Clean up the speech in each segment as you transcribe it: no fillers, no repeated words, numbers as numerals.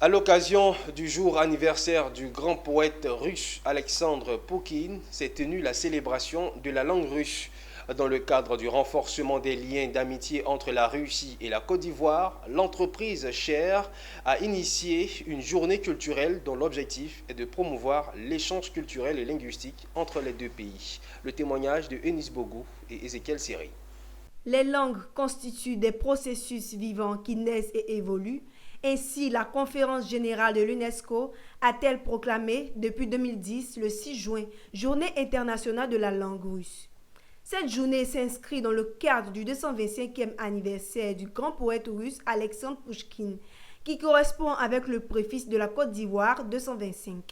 À l'occasion du jour anniversaire du grand poète russe Alexandre Pouchkine, s'est tenue la célébration de la langue russe. Dans le cadre du renforcement des liens d'amitié entre la Russie et la Côte d'Ivoire, l'entreprise Cher a initié une journée culturelle dont l'objectif est de promouvoir l'échange culturel et linguistique entre les deux pays. Le témoignage de Enis Bogou et Ezekiel Seri. Les langues constituent des processus vivants qui naissent et évoluent. Ainsi, la Conférence générale de l'UNESCO a-t-elle proclamé depuis 2010, le 6 juin, Journée internationale de la langue russe. Cette journée s'inscrit dans le cadre du 225e anniversaire du grand poète russe Alexandre Pouchkine, qui correspond avec le préfixe de la Côte d'Ivoire 225.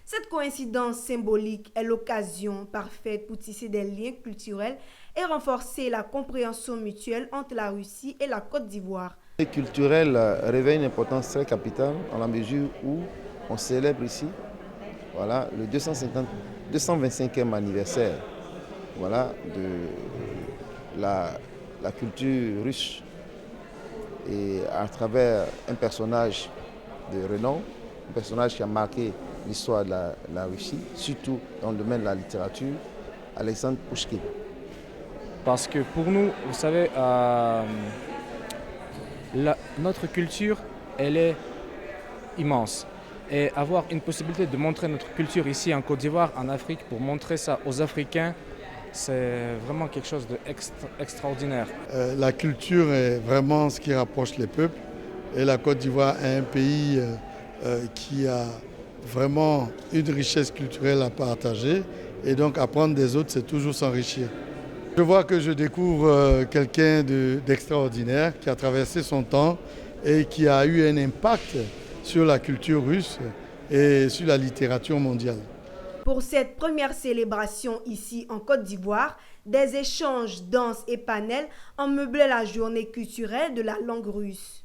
Cette coïncidence symbolique est l'occasion parfaite pour tisser des liens culturels et renforcer la compréhension mutuelle entre la Russie et la Côte d'Ivoire. Le culturel revêt une importance très capitale dans la mesure où on célèbre ici le 225e anniversaire de la culture russe, et à travers un personnage de renom, un personnage qui a marqué l'histoire de la Russie, surtout dans le domaine de la littérature, Alexandre Pouchkine. Parce que pour nous, vous savez, notre culture, elle est immense. Et avoir une possibilité de montrer notre culture ici en Côte d'Ivoire, en Afrique, pour montrer ça aux Africains, c'est vraiment quelque chose d'extraordinaire. La culture est vraiment ce qui rapproche les peuples. Et la Côte d'Ivoire est un pays qui a vraiment une richesse culturelle à partager. Et donc apprendre des autres, c'est toujours s'enrichir. Je vois que je découvre quelqu'un d'extraordinaire qui a traversé son temps et qui a eu un impact sur la culture russe et sur la littérature mondiale. Pour cette première célébration ici en Côte d'Ivoire, des échanges, danses et panels ont meublé la journée culturelle de la langue russe.